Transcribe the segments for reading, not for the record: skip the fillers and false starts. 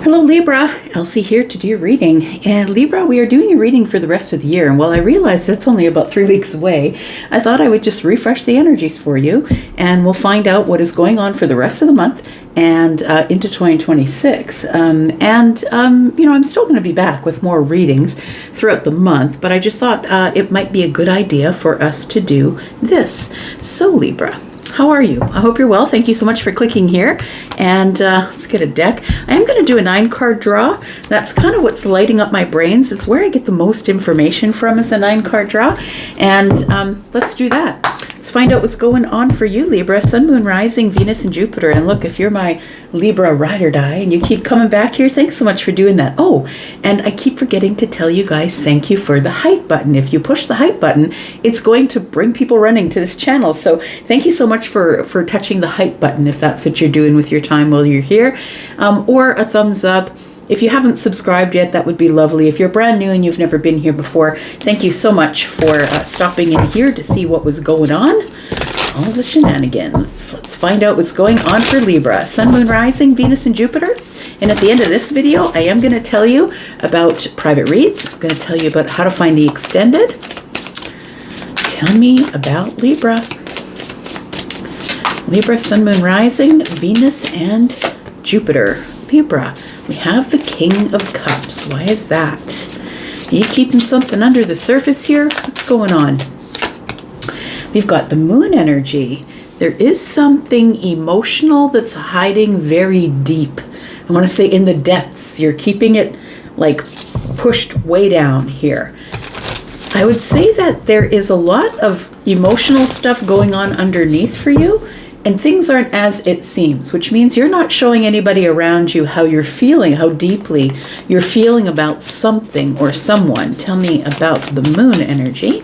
Hello Libra, Elsie here to do your reading. And Libra, we are doing a reading for the rest of the year. And while I realize that's only about 3 weeks away, I thought I would just refresh the energies for you. And we'll find out what is going on for the rest of the month and into 2026. I'm still going to be back with more readings throughout the month. But I just thought it might be a good idea for us to do this. So Libra, how are you? I hope you're well. Thank you so much for clicking here. And let's get a deck. I am going to do a 9-card draw. That's kind of what's lighting up my brains. It's where I get the most information from is the 9-card draw. And let's do that. Let's find out what's going on for you, Libra. Sun, Moon, Rising, Venus, and Jupiter. And look, if you're my Libra ride or die and you keep coming back here, thanks so much for doing that. Oh, and I keep forgetting to tell you guys, thank you for the hype button. If you push the hype button, it's going to bring people running to this channel. So thank you so much for touching the hype button if that's what you're doing with your time while you're here. Or a thumbs up. If you haven't subscribed yet, that would be lovely. If you're brand new and you've never been here before, thank you so much for stopping in here to see what was going on. All the shenanigans. Let's find out what's going on for Libra. Sun, Moon, Rising, Venus, and Jupiter. And at the end of this video, I am going to tell you about private reads. I'm going to tell you about how to find the extended. Tell me about Libra. Libra, Sun, Moon, Rising, Venus, and Jupiter. Libra. We have the King of Cups. Why is that? Are you keeping something under the surface here? What's going on? We've got the Moon energy. There is something emotional that's hiding very deep. I want to say in the depths. You're keeping it like pushed way down here. I would say that there is a lot of emotional stuff going on underneath for you. And things aren't as it seems, which means you're not showing anybody around you how you're feeling, how deeply you're feeling about something or someone. Tell me about the Moon energy.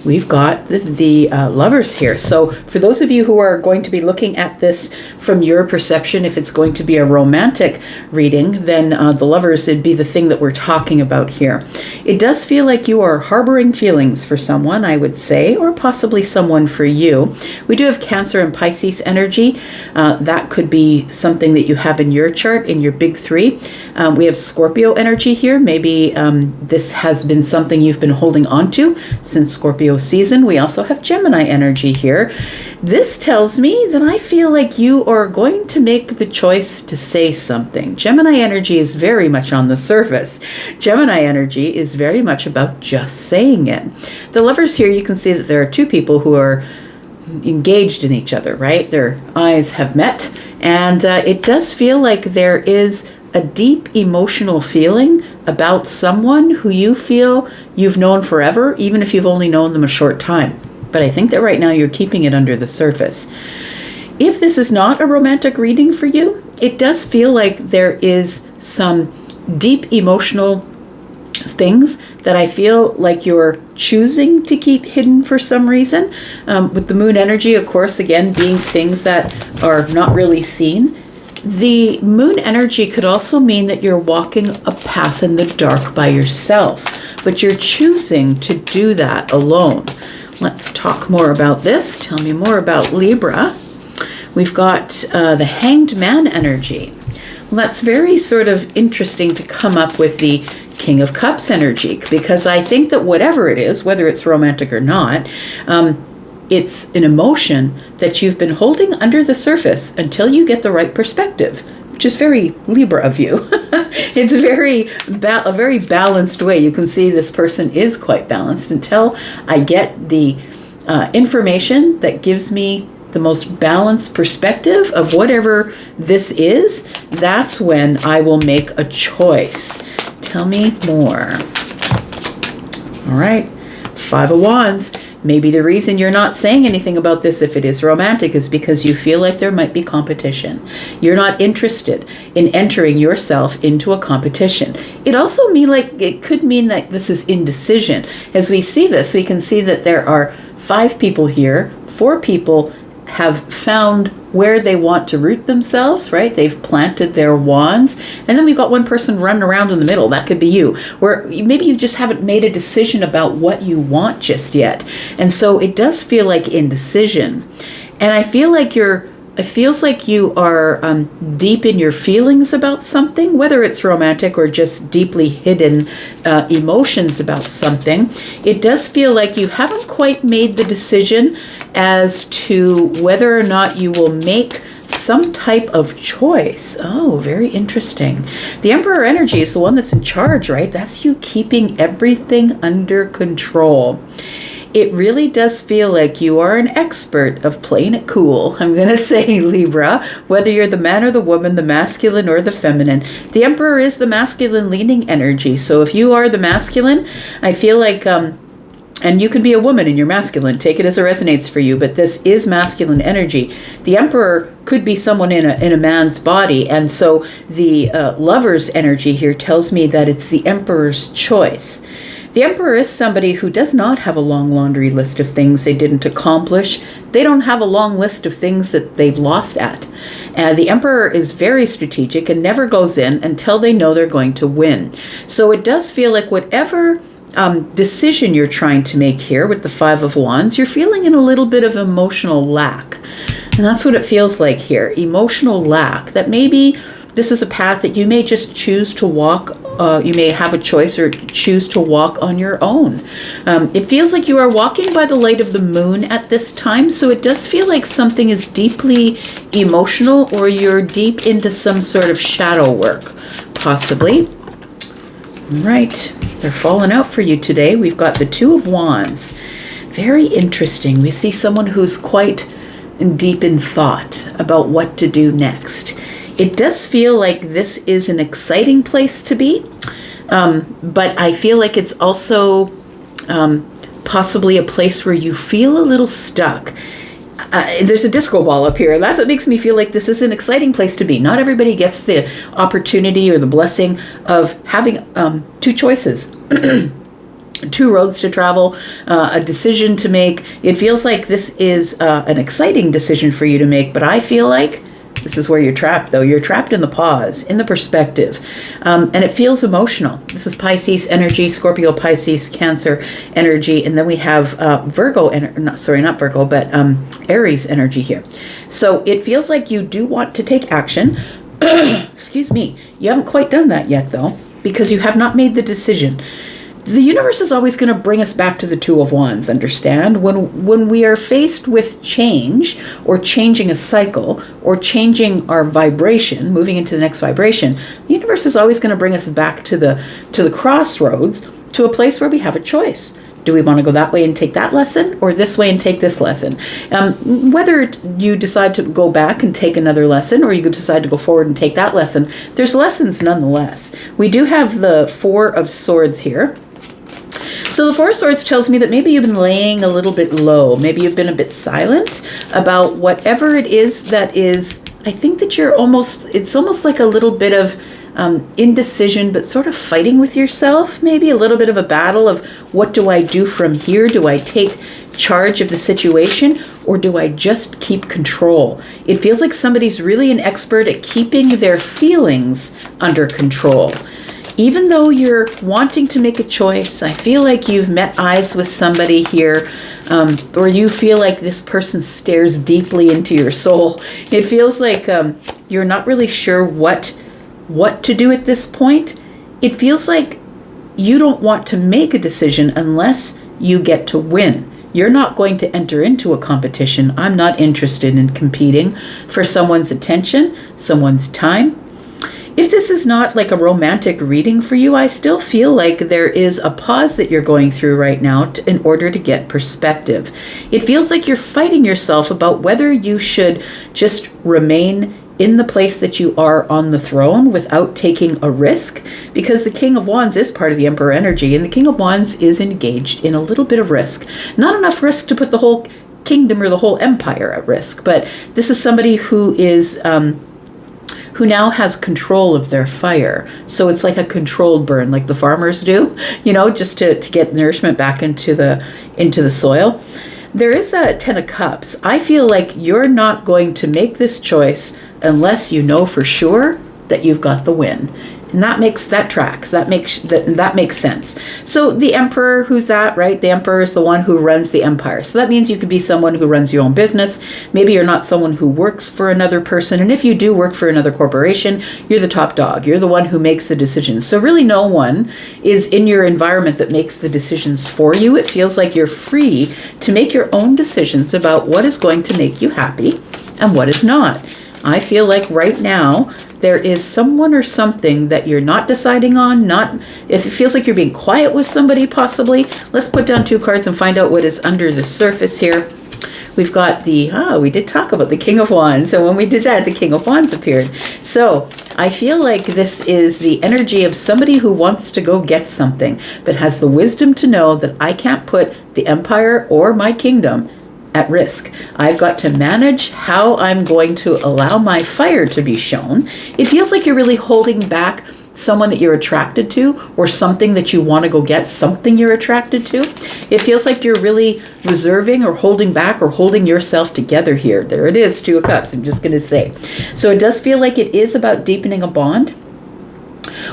We've got the lovers here. So for those of you who are going to be looking at this from your perception, if it's going to be a romantic reading, then the lovers would be the thing that we're talking about here. It does feel like you are harboring feelings for someone, I would say, or possibly someone for you. We do have Cancer and Pisces energy. That could be something that you have in your chart, in your big 3. We have Scorpio energy here. Maybe this has been something you've been holding on to since Scorpio season. We also have Gemini energy here. This tells me that I feel like you are going to make the choice to say something. Gemini energy is very much on the surface. Gemini energy is very much about just saying it. The lovers here, you can see that there are 2 people who are engaged in each other, right? Their eyes have met, and it does feel like there is a deep emotional feeling about someone who you feel you've known forever, even if you've only known them a short time. But I think that right now you're keeping it under the surface. If this is not a romantic reading for you, it does feel like there is some deep emotional things that I feel like you're choosing to keep hidden for some reason. With the Moon energy, of course, again, being things that are not really seen. The Moon energy could also mean that you're walking a path in the dark by yourself, but you're choosing to do that alone. Let's talk more about this. Tell me more about Libra. We've got the Hanged Man energy. Well, that's very sort of interesting to come up with the King of Cups energy, because I think that whatever it is, whether it's romantic or not, it's an emotion that you've been holding under the surface until you get the right perspective, which is very Libra of you. It's a very balanced way. You can see this person is quite balanced until I get the information that gives me the most balanced perspective of whatever this is. That's when I will make a choice. Tell me more. All right, 5 of Wands. Maybe the reason you're not saying anything about this if it is romantic is because you feel like there might be competition. You're not interested in entering yourself into a competition. It also it could mean that this is indecision. As we see this, we can see that there are 5 people here. 4 people have found where they want to root themselves, right? They've planted their wands. And then we've got one person running around in the middle. That could be you, where maybe you just haven't made a decision about what you want just yet. And so it does feel like indecision. And I feel like you're it feels like you are deep in your feelings about something, whether it's romantic or just deeply hidden emotions about something. It does feel like you haven't quite made the decision as to whether or not you will make some type of choice. Oh, very interesting. The Emperor energy is the one that's in charge, right? That's you keeping everything under control. It really does feel like you are an expert of playing it cool. I'm going to say, Libra, whether you're the man or the woman, the masculine or the feminine. The Emperor is the masculine leaning energy. So if you are the masculine, I feel like, and you can be a woman and you're masculine, take it as it resonates for you, but this is masculine energy. The Emperor could be someone in a man's body, and so the Lover's energy here tells me that it's the Emperor's choice. The Emperor is somebody who does not have a long laundry list of things they didn't accomplish. They don't have a long list of things that they've lost at. The Emperor is very strategic and never goes in until they know they're going to win. So it does feel like whatever decision you're trying to make here with the Five of Wands, you're feeling in a little bit of emotional lack. And that's what it feels like here, emotional lack, that maybe this is a path that you may just choose to walk. You may have a choice or choose to walk on your own. It feels like you are walking by the light of the moon at this time, so it does feel like something is deeply emotional, or you're deep into some sort of shadow work, possibly. Right, they're falling out for you today. We've got the Two of Wands. Very interesting. We see someone who's quite deep in thought about what to do next. It does feel like this is an exciting place to be, but I feel like it's also possibly a place where you feel a little stuck. There's a disco ball up here, and that's what makes me feel like this is an exciting place to be. Not everybody gets the opportunity or the blessing of having two choices. Two roads to travel, a decision to make. It feels like this is an exciting decision for you to make, but I feel like this is where you're trapped, though. You're trapped in the pause, in the perspective, and it feels emotional. This is Pisces energy, Scorpio, Pisces, Cancer energy, and then we have Virgo, not Virgo, but Aries energy here. So it feels like you do want to take action. Excuse me. You haven't quite done that yet, though, because you have not made the decision. The universe is always going to bring us back to the Two of Wands, understand? When we are faced with change, or changing a cycle, or changing our vibration, moving into the next vibration, the universe is always going to bring us back to the crossroads, to a place where we have a choice. Do we want to go that way and take that lesson, or this way and take this lesson? Whether you decide to go back and take another lesson, or you decide to go forward and take that lesson, there's lessons nonetheless. We do have the Four of Swords here. So the Four of Swords tells me that maybe you've been laying a little bit low. Maybe you've been a bit silent about whatever it is that is. I think that it's almost like a little bit of indecision, but sort of fighting with yourself. Maybe a little bit of a battle of, what do I do from here? Do I take charge of the situation, or do I just keep control? It feels like somebody's really an expert at keeping their feelings under control. Even though you're wanting to make a choice, I feel like you've met eyes with somebody here, or you feel like this person stares deeply into your soul. It feels like you're not really sure what to do at this point. It feels like you don't want to make a decision unless you get to win. You're not going to enter into a competition. I'm not interested in competing for someone's attention, someone's time. If this is not like a romantic reading for you, I still feel like there is a pause that you're going through right now in order to get perspective. It feels like you're fighting yourself about whether you should just remain in the place that you are on the throne without taking a risk, because the King of Wands is part of the Emperor energy, and the King of Wands is engaged in a little bit of risk. Not enough risk to put the whole kingdom or the whole empire at risk, but this is somebody who is who now has control of their fire. So it's like a controlled burn, like the farmers do, just to get nourishment back into the soil. There is a Ten of Cups. I feel like you're not going to make this choice unless you know for sure that you've got the win. And that tracks. That makes sense. So the emperor, who's that, right? The emperor is the one who runs the empire. So that means you could be someone who runs your own business. Maybe you're not someone who works for another person. And if you do work for another corporation, you're the top dog. You're the one who makes the decisions. So really no one is in your environment that makes the decisions for you. It feels like you're free to make your own decisions about what is going to make you happy and what is not. I feel like right now, there is someone or something that you're not deciding on, if it feels like you're being quiet with somebody possibly. Let's put down 2 cards and find out what is under the surface here. We've got we did talk about the King of Wands. And when we did that, the King of Wands appeared. So I feel like this is the energy of somebody who wants to go get something, but has the wisdom to know that I can't put the empire or my kingdom at risk. I've got to manage how I'm going to allow my fire to be shown. It feels like you're really holding back someone that you're attracted to, or something that you want to go get, something you're attracted to. It feels like you're really reserving or holding back or holding yourself together here. There it is, 2 of Cups, I'm just going to say. So it does feel like it is about deepening a bond,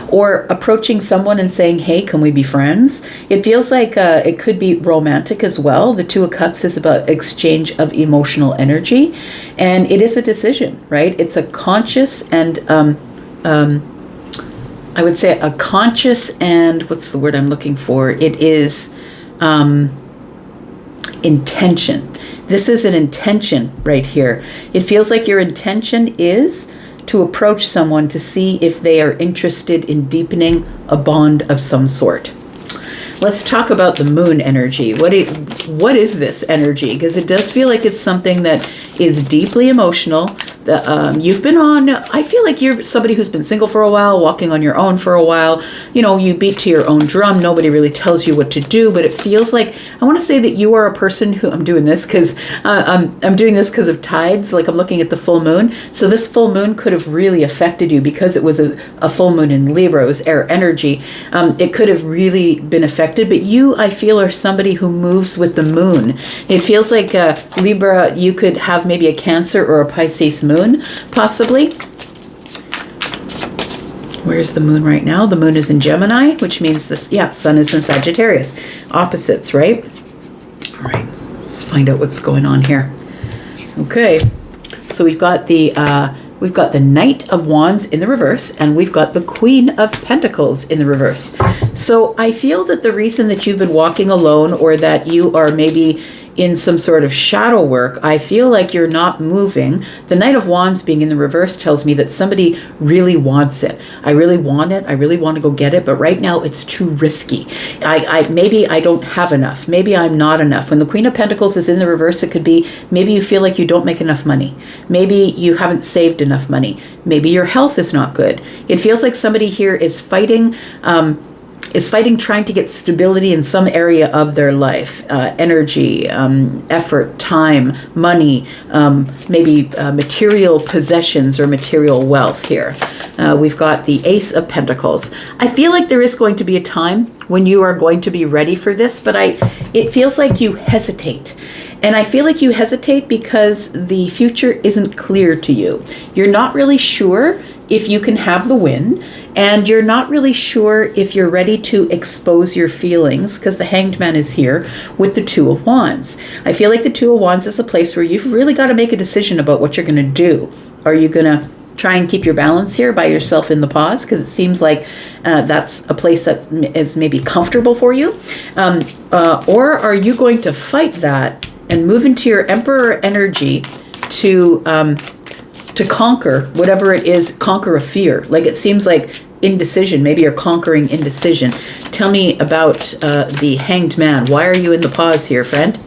or approaching someone and saying, hey, can we be friends? It feels like it could be romantic as well. The 2 of Cups is about exchange of emotional energy, and it is a decision, right? It's a conscious and, I would say a conscious and, what's the word I'm looking for? It is intention. This is an intention right here. It feels like your intention is to approach someone to see if they are interested in deepening a bond of some sort. Let's talk about the moon energy. What is this energy? Because it does feel like it's something that is deeply emotional. You've been on, I feel like you're somebody who's been single for a while, walking on your own for a while. You know, you beat to your own drum. Nobody really tells you what to do, but it feels like, I want to say that you are a person who, I'm doing this because of tides, like I'm looking at the full moon. So this full moon could have really affected you because it was a full moon in Libra. It was air energy. It could have really been affected, but you, I feel, are somebody who moves with the moon. It feels like Libra, you could have maybe a Cancer or a Pisces moon, possibly. Where's the moon right now? The moon is in Gemini, which means this, sun is in Sagittarius. Opposites, right? All right, let's find out what's going on here. Okay, so we've got the Knight of Wands in the reverse, and we've got the Queen of Pentacles in the reverse. So I feel that the reason that you've been walking alone, or that you are maybe in some sort of shadow work, I feel like you're not moving. The Knight of Wands being in the reverse tells me that somebody really wants it. I really want it. I really want to go get it. But right now it's too risky. Maybe I don't have enough. Maybe I'm not enough. When the Queen of Pentacles is in the reverse, it could be maybe you feel like you don't make enough money. Maybe you haven't saved enough money. Maybe your health is not good. It feels like somebody here is fighting trying to get stability in some area of their life, energy, effort, time, money, maybe material possessions or material wealth here. We've got the Ace of Pentacles. I feel like there is going to be a time when you are going to be ready for this, but it feels like you hesitate. And I feel like you hesitate because the future isn't clear to you. You're not really sure if you can have the win, and you're not really sure if you're ready to expose your feelings, because the Hanged Man is here with the Two of Wands. I feel like the Two of Wands is a place where you've really got to make a decision about what you're going to do. Are you going to try and keep your balance here by yourself in the pause? Because it seems like that's a place that is maybe comfortable for you. Or are you going to fight that and move into your Emperor energy to conquer whatever it is, conquer a fear? Like it seems like indecision. Maybe you're conquering indecision. Tell me about the Hanged Man. Why are you in the pause here, friend?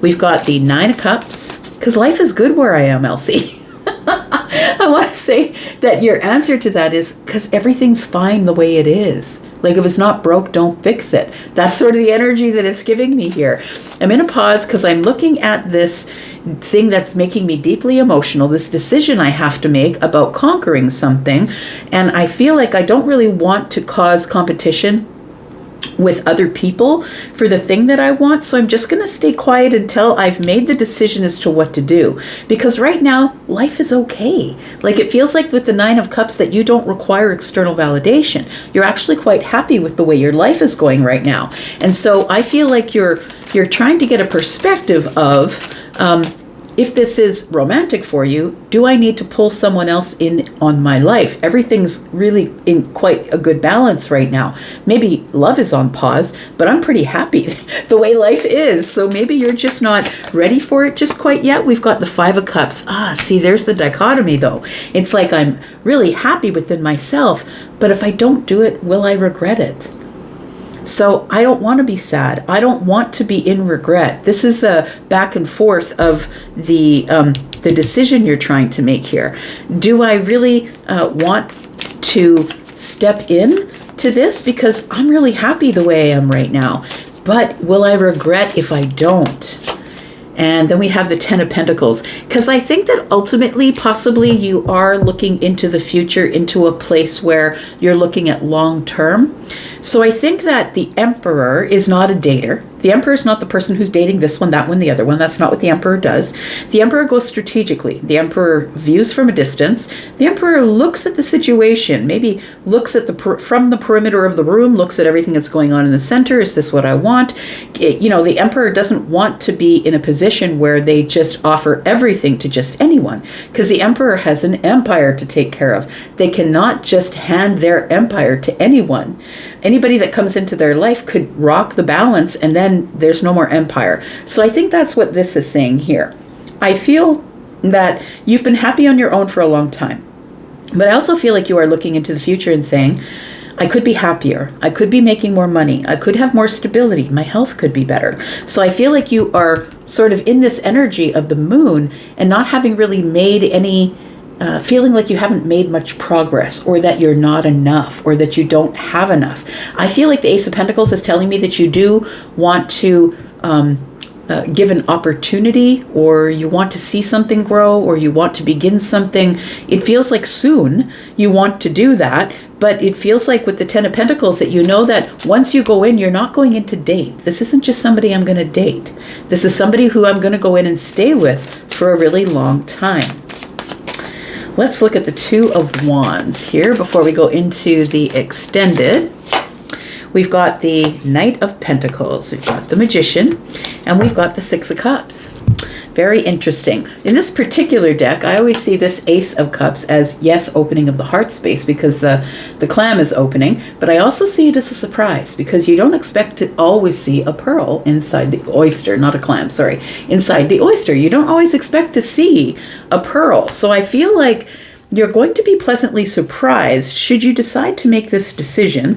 We've got the Nine of Cups, because life is good where I am, Elsie. I want to say that your answer to that is because everything's fine the way it is. Like if it's not broke, don't fix it. That's sort of the energy that it's giving me here. I'm in a pause because I'm looking at this thing that's making me deeply emotional, this decision I have to make about conquering something. And I feel like I don't really want to cause competition with other people for the thing that I want. So I'm just going to stay quiet until I've made the decision as to what to do. Because right now, life is okay. Like, it feels like with the Nine of Cups that you don't require external validation. You're actually quite happy with the way your life is going right now. And so I feel like you're trying to get a perspective of, if this is romantic for you, do I need to pull someone else in on my life? Everything's really in quite a good balance right now. Maybe love is on pause, but I'm pretty happy the way life is. So maybe you're just not ready for it just quite yet. We've got the Five of Cups. See, there's the dichotomy though. It's like I'm really happy within myself, but if I don't do it, will I regret it? So I don't want to be sad. I don't want to be in regret. This is the back and forth of the decision you're trying to make here. Do I really want to step in to this? Because I'm really happy the way I am right now. But will I regret if I don't? And then we have the Ten of Pentacles, because I think that ultimately, possibly you are looking into the future, into a place where you're looking at long term. So I think that the Emperor is not a dater. The Emperor is not the person who's dating this one, that one, the other one. That's not what the Emperor does. The Emperor goes strategically. The Emperor views from a distance. The Emperor looks at the situation, maybe looks at from the perimeter of the room, looks at everything that's going on in the center. Is this what I want? The Emperor doesn't want to be in a position where they just offer everything to just anyone, because the Emperor has an empire to take care of. They cannot just hand their empire to anyone. Anybody that comes into their life could rock the balance, and then there's no more empire. So I think that's what this is saying here. I feel that you've been happy on your own for a long time, but I also feel like you are looking into the future and saying, I could be happier. I could be making more money. I could have more stability. My health could be better. So I feel like you are sort of in this energy of the moon and not having really made any feeling like you haven't made much progress, or that you're not enough, or that you don't have enough. I feel like the Ace of Pentacles is telling me that you do want to give an opportunity, or you want to see something grow, or you want to begin something. It feels like soon you want to do that, but it feels like with the Ten of Pentacles that you know that once you go in, you're not going in to date. This isn't just somebody I'm going to date. This is somebody who I'm going to go in and stay with for a really long time. Let's look at the Two of Wands here before we go into the extended. We've got the Knight of Pentacles, we've got the Magician, and we've got the Six of Cups. Very interesting. In this particular deck, I always see this Ace of Cups as, yes, opening of the heart space because the clam is opening, but I also see it as a surprise because you don't expect to always see a pearl inside the oyster, not a clam, sorry, inside the oyster. You don't always expect to see a pearl. So I feel like you're going to be pleasantly surprised should you decide to make this decision.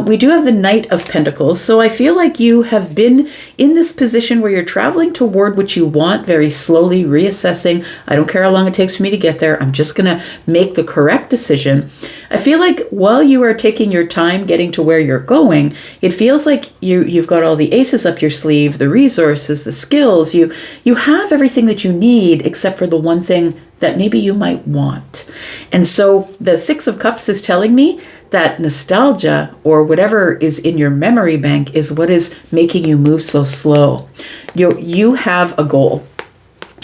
We do have the Knight of Pentacles, so I feel like you have been in this position where you're traveling toward what you want, very slowly reassessing. I don't care how long it takes for me to get there. I'm just going to make the correct decision. I feel like while you are taking your time getting to where you're going, it feels like you've got all the aces up your sleeve, the resources, the skills. You have everything that you need except for the one thing that maybe you might want. And so the Six of Cups is telling me that nostalgia, or whatever is in your memory bank, is what is making you move so slow. You have a goal.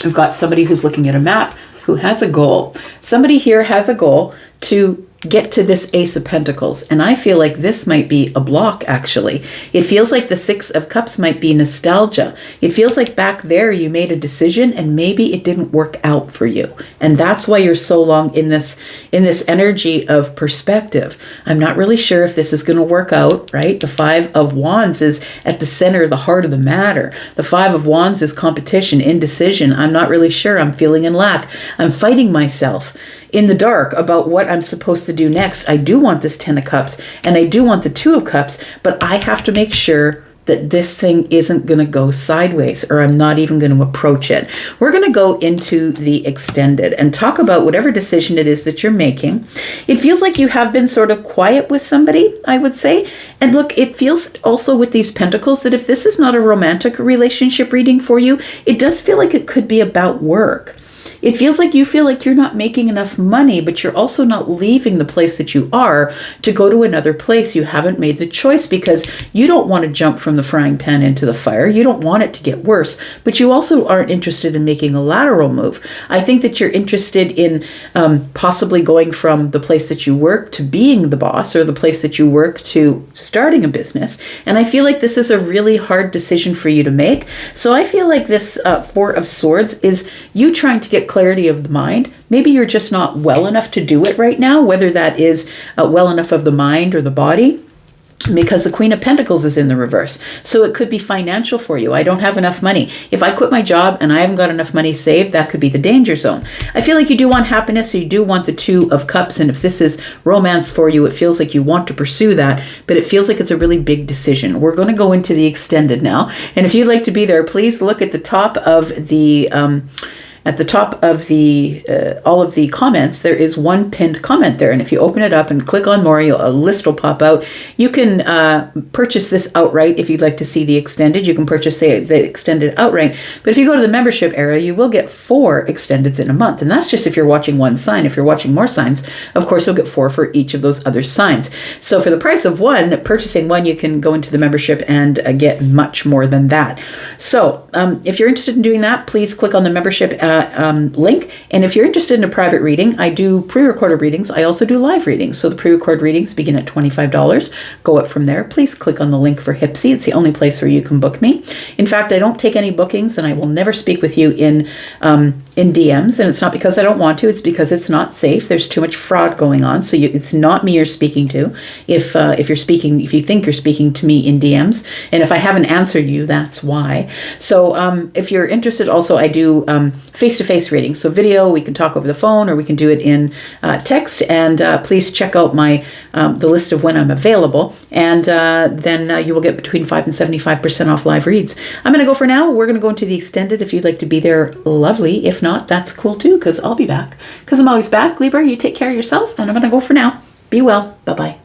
I've got somebody who's looking at a map who has a goal. Somebody here has a goal to get to this Ace of Pentacles. And I feel like this might be a block, actually. It feels like the Six of Cups might be nostalgia. It feels like back there you made a decision and maybe it didn't work out for you. And that's why you're so long in this energy of perspective. I'm not really sure if this is going to work out, right? The Five of Wands is at the center, the heart of the matter. The Five of Wands is competition, indecision. I'm not really sure. I'm feeling in lack. I'm fighting myself in the dark about what I'm supposed to do next. I do want this Ten of Cups and I do want the Two of Cups, but I have to make sure that this thing isn't going to go sideways, or I'm not even going to approach it. We're going to go into the extended and talk about whatever decision it is that you're making. It feels like you have been sort of quiet with somebody, I would say, And look, it feels also with these pentacles that if this is not a romantic relationship reading for you, it does feel like it could be about work. It feels like you feel like you're not making enough money, but you're also not leaving the place that you are to go to another place. You haven't made the choice because you don't want to jump from the frying pan into the fire. You don't want it to get worse, but you also aren't interested in making a lateral move. I think that you're interested in possibly going from the place that you work to being the boss, or the place that you work to starting a business. And I feel like this is a really hard decision for you to make. So I feel like this Four of Swords is you trying to get clarity of the mind. Maybe you're just not well enough to do it right now, whether that is well enough of the mind or the body, because the Queen of Pentacles is in the reverse. So it could be financial for you. I don't have enough money. If I quit my job and I haven't got enough money saved, that could be the danger zone. I feel like you do want happiness, so you do want the Two of Cups. And if this is romance for you, it feels like you want to pursue that, but it feels like it's a really big decision. We're going to go into the extended now. And if you'd like to be there, please look at the top of the all of the comments. There is one pinned comment there, and if you open it up and click on more, a list will pop out. You can purchase this outright if you'd like to see the extended. You can purchase the extended outright, but if you go to the membership area, you will get 4 extendeds in a month, and that's just if you're watching one sign. If you're watching more signs, of course, you'll get 4 for each of those other signs. So for the price of one, purchasing one, you can go into the membership and get much more than that. So if you're interested in doing that, please click on the membership link. And if you're interested in a private reading, I do pre-recorded readings. I also do live readings. So the pre-recorded readings begin at $25. Go up from there. Please click on the link for Hypsee. It's the only place where you can book me. In fact, I don't take any bookings, and I will never speak with you in DMs. And it's not because I don't want to. It's because it's not safe. There's too much fraud going on. So it's not me you're speaking to. If you think you're speaking to me in DMs, and if I haven't answered you, that's why. So if you're interested, also I do face-to-face readings. So video, we can talk over the phone, or we can do it in text. And please check out the list of when I'm available. And then you will get between 5 and 75% off live reads. I'm going to go for now. We're going to go into the extended. If you'd like to be there, lovely. If not, that's cool too, because I'll be back. Because I'm always back. Libra, you take care of yourself. And I'm going to go for now. Be well. Bye-bye.